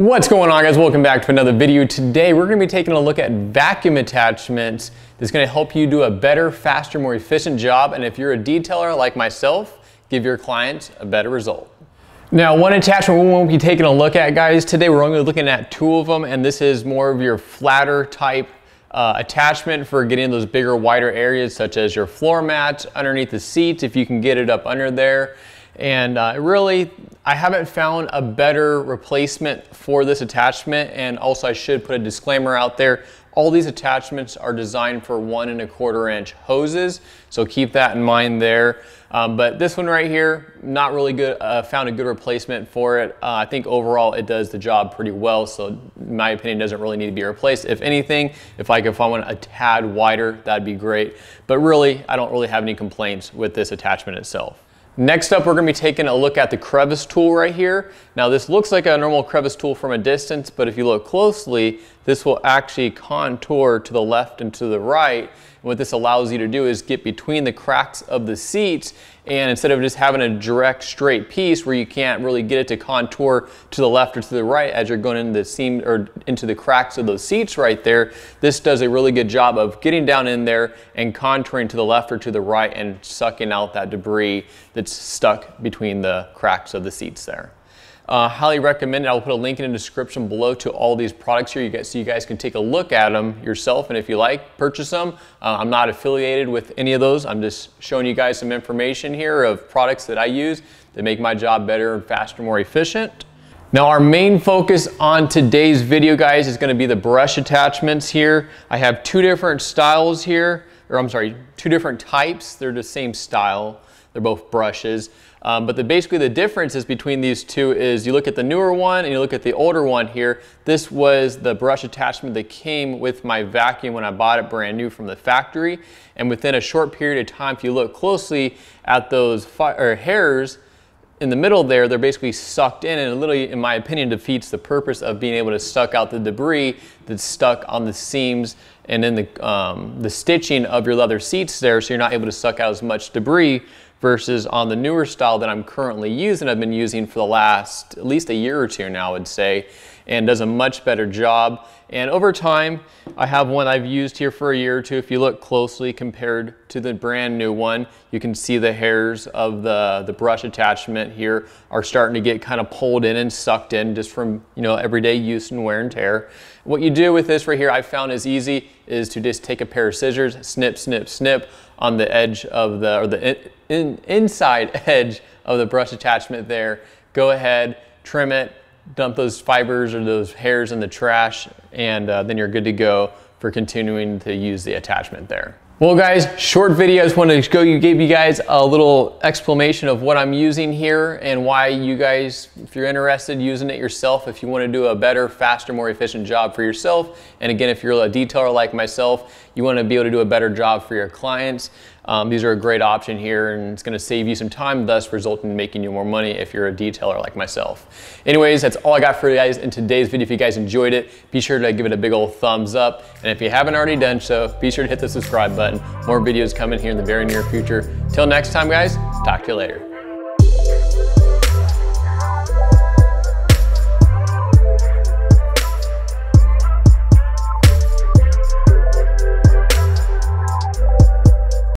What's going on, guys? Welcome back to another video. Today we're going to be taking a look at vacuum attachments that's going to help you do a better, faster, more efficient job, and if you're a detailer like myself, give your clients a better result. Now, one attachment we won't be taking a look at, guys, today we're only looking at two of them, and this is more of your flatter type attachment for getting those bigger, wider areas such as your floor mats, underneath the seats if you can get it up under there. And really, I haven't found a better replacement for this attachment. And also, I should put a disclaimer out there. All these attachments are designed for 1 1/4 inch hoses, so keep that in mind there. But this one right here, not really good. Found a good replacement for it. I think overall it does the job pretty well, so in my opinion, doesn't really need to be replaced. If anything, if I want a tad wider, that'd be great. But really, I don't really have any complaints with this attachment itself. Next up, we're going to be taking a look at the crevice tool right here. Now, this looks like a normal crevice tool from a distance, but if you look closely, this will actually contour to the left and to the right. And what this allows you to do is get between the cracks of the seats, and instead of just having a direct straight piece where you can't really get it to contour to the left or to the right as you're going into the seam or into the cracks of those seats right there, this does a really good job of getting down in there and contouring to the left or to the right and sucking out that debris that's stuck between the cracks of the seats there. Highly recommend it. I'll put a link in the description below to all these products here, so you guys can take a look at them yourself, and if you like, purchase them. I'm not affiliated with any of those. I'm just showing you guys some information here of products that I use that make my job better and faster, more efficient. Now, our main focus on today's video, guys, is going to be the brush attachments here. I have two different styles here, or I'm sorry, two different types. They're the same style. They're both brushes. But basically the difference is between these two is you look at the newer one and you look at the older one here. This was the brush attachment that came with my vacuum when I bought it brand new from the factory. And within a short period of time, if you look closely at those hairs in the middle there, they're basically sucked in, and it literally, in my opinion, defeats the purpose of being able to suck out the debris that's stuck on the seams and in the stitching of your leather seats there, so you're not able to suck out as much debris versus on the newer style that I'm currently using. I've been using for the last at least a year or two now, I would say, and does a much better job. And over time, I have one I've used here for a year or two. If you look closely compared to the brand new one, you can see the hairs of the brush attachment here are starting to get kind of pulled in and sucked in just from, you know, everyday use and wear and tear. What you do with this right here, I found is easy, is to just take a pair of scissors, snip, snip, snip on the edge of the inside edge of the brush attachment there. Go ahead, trim it, dump those fibers or those hairs in the trash, and then you're good to go for continuing to use the attachment there. Well, guys, short video. I just wanted to give you guys a little explanation of what I'm using here and why you guys, if you're interested, using it yourself, if you want to do a better, faster, more efficient job for yourself. And again, if you're a detailer like myself, you want to be able to do a better job for your clients. These are a great option here, and it's going to save you some time, thus resulting in making you more money if you're a detailer like myself. Anyways, that's all I got for you guys in today's video. If you guys enjoyed it, be sure to give it a big old thumbs up. And if you haven't already done so, be sure to hit the subscribe button. More videos coming here in the very near future. Till next time, guys, talk to you later.